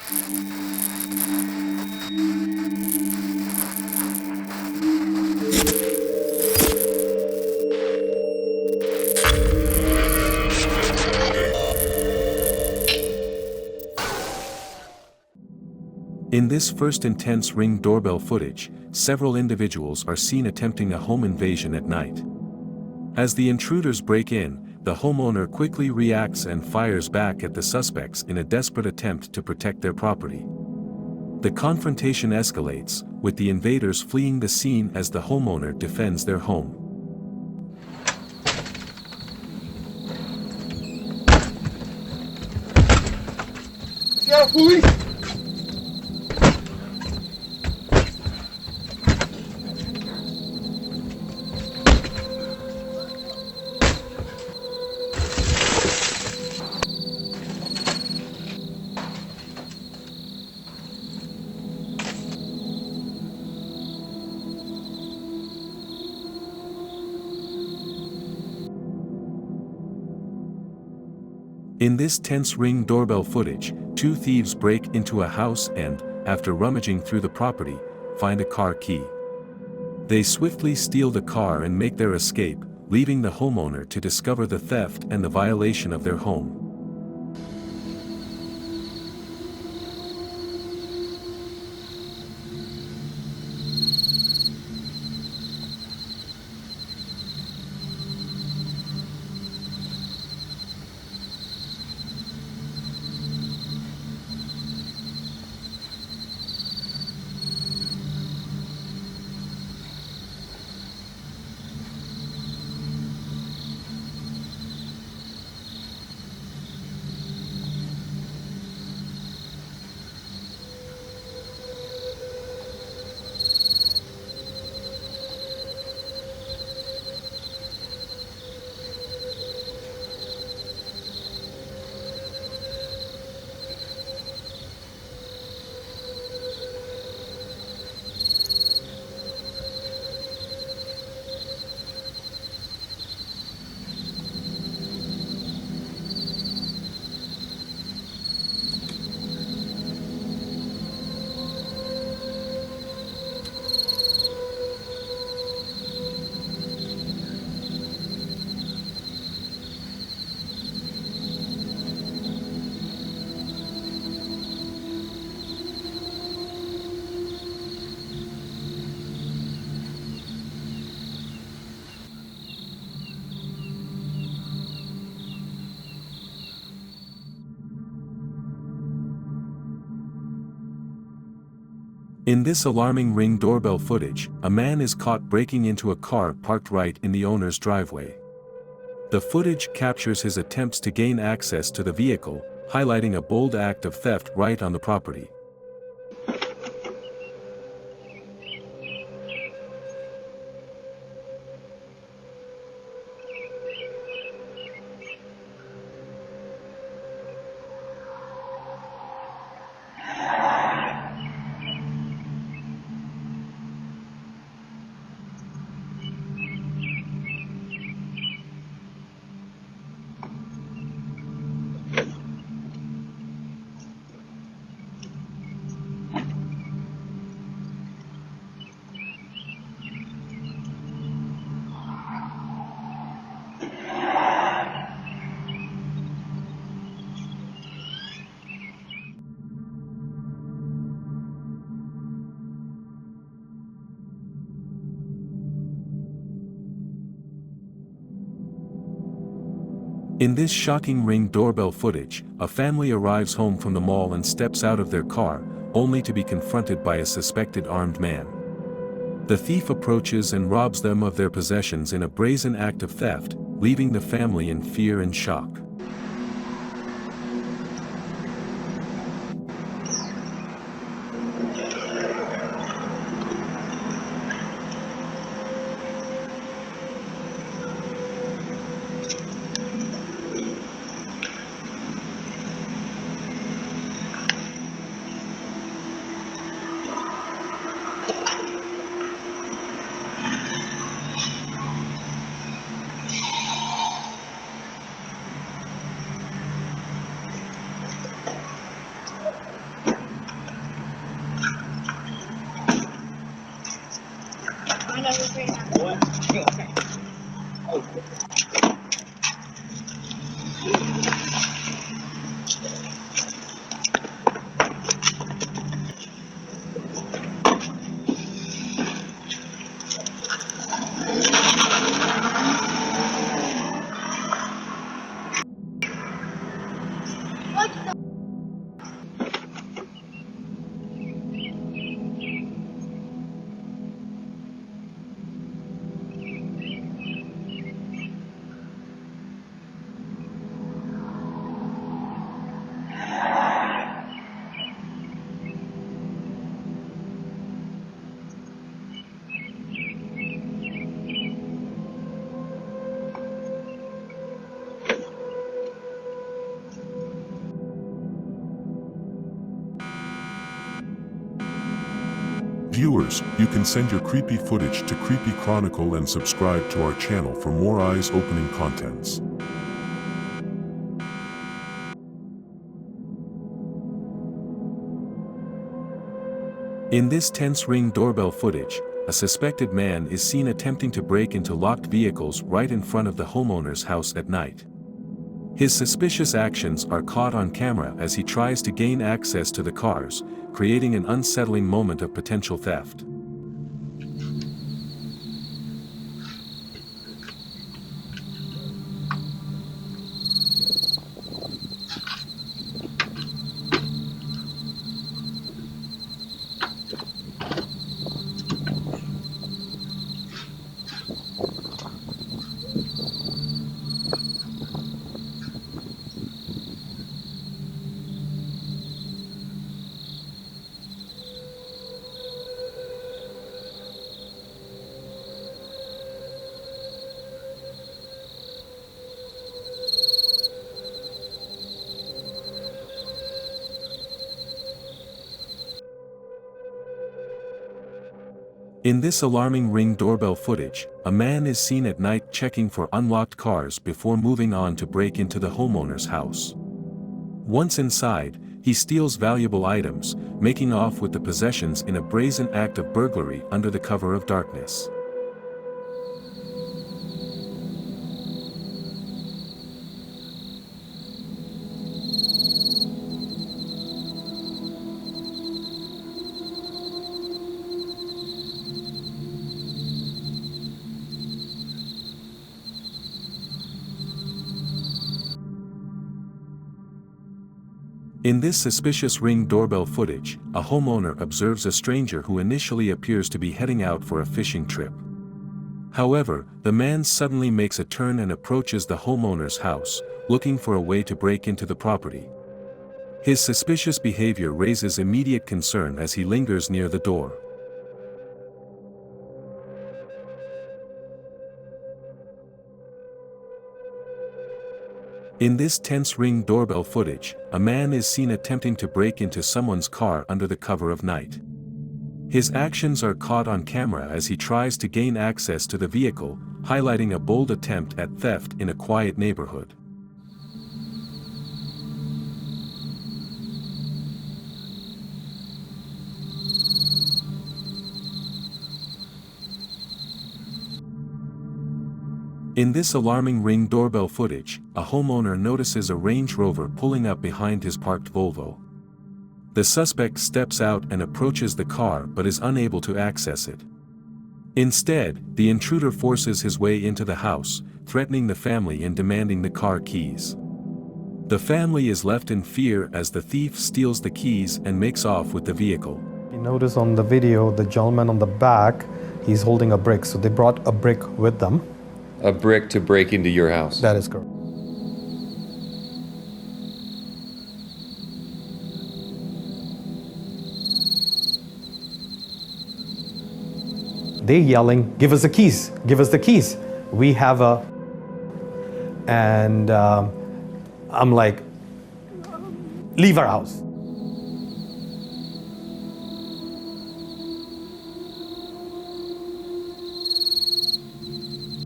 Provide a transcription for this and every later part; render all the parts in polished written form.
In this first intense Ring doorbell footage, several individuals are seen attempting a home invasion at night. As the intruders break in, the homeowner quickly reacts and fires back at the suspects in a desperate attempt to protect their property. The confrontation escalates, with the invaders fleeing the scene as the homeowner defends their home. Yeah, police! In this tense Ring doorbell footage, two thieves break into a house and, after rummaging through the property, find a car key. They swiftly steal the car and make their escape, leaving the homeowner to discover the theft and the violation of their home. In this alarming Ring doorbell footage, a man is caught breaking into a car parked right in the owner's driveway. The footage captures his attempts to gain access to the vehicle, highlighting a bold act of theft right on the property. In this shocking Ring doorbell footage, a family arrives home from the mall and steps out of their car, only to be confronted by a suspected armed man. The thief approaches and robs them of their possessions in a brazen act of theft, leaving the family in fear and shock. Viewers, you can send your creepy footage to Creepy Chronicle and subscribe to our channel for more eyes-opening contents. In this tense Ring doorbell footage, a suspected man is seen attempting to break into locked vehicles right in front of the homeowner's house at night. His suspicious actions are caught on camera as he tries to gain access to the cars, creating an unsettling moment of potential theft. In this alarming Ring doorbell footage, a man is seen at night checking for unlocked cars before moving on to break into the homeowner's house. Once inside, he steals valuable items, making off with the possessions in a brazen act of burglary under the cover of darkness. In this suspicious Ring doorbell footage, a homeowner observes a stranger who initially appears to be heading out for a fishing trip. However, the man suddenly makes a turn and approaches the homeowner's house, looking for a way to break into the property. His suspicious behavior raises immediate concern as he lingers near the door. In this tense Ring doorbell footage, a man is seen attempting to break into someone's car under the cover of night. His actions are caught on camera as he tries to gain access to the vehicle, highlighting a bold attempt at theft in a quiet neighborhood. In this alarming Ring doorbell footage, a homeowner notices a Range Rover pulling up behind his parked Volvo. The suspect steps out and approaches the car but is unable to access it. Instead, the intruder forces his way into the house, threatening the family and demanding the car keys. The family is left in fear as the thief steals the keys and makes off with the vehicle. You notice on the video, the gentleman on the back, he's holding a brick, so they brought a brick with them. A brick to break into your house. That is correct. They're yelling, "Give us the keys, give us the keys. We have a..." And I'm like, "Leave our house."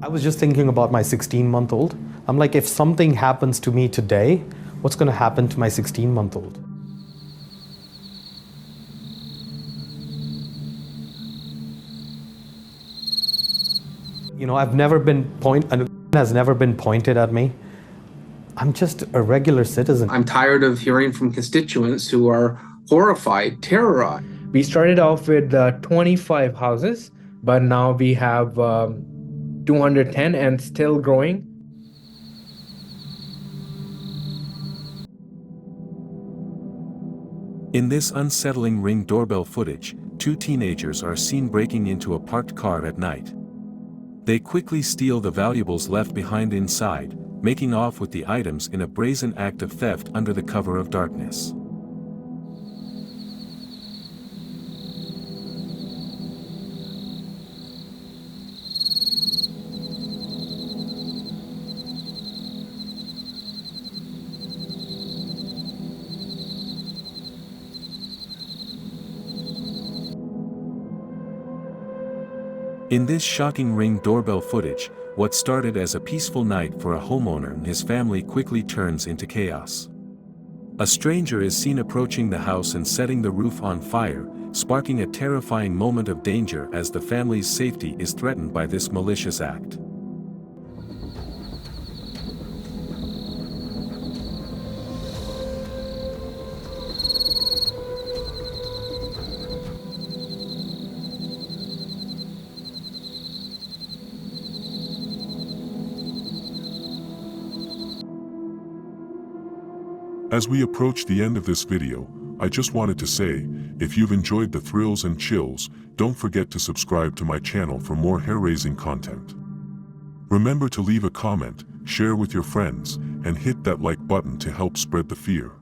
I was just thinking about my 16-month-old. I'm like, if something happens to me today, what's going to happen to my 16-month-old? You know, a gun has never been pointed at me. I'm just a regular citizen. I'm tired of hearing from constituents who are horrified, terrorized. We started off with 25 houses, but now we have 210 and still growing. In this unsettling Ring doorbell footage, two teenagers are seen breaking into a parked car at night. They quickly steal the valuables left behind inside, making off with the items in a brazen act of theft under the cover of darkness. In this shocking Ring doorbell footage, what started as a peaceful night for a homeowner and his family quickly turns into chaos. A stranger is seen approaching the house and setting the roof on fire, sparking a terrifying moment of danger as the family's safety is threatened by this malicious act. As we approach the end of this video, I just wanted to say, if you've enjoyed the thrills and chills, don't forget to subscribe to my channel for more hair-raising content. Remember to leave a comment, share with your friends, and hit that like button to help spread the fear.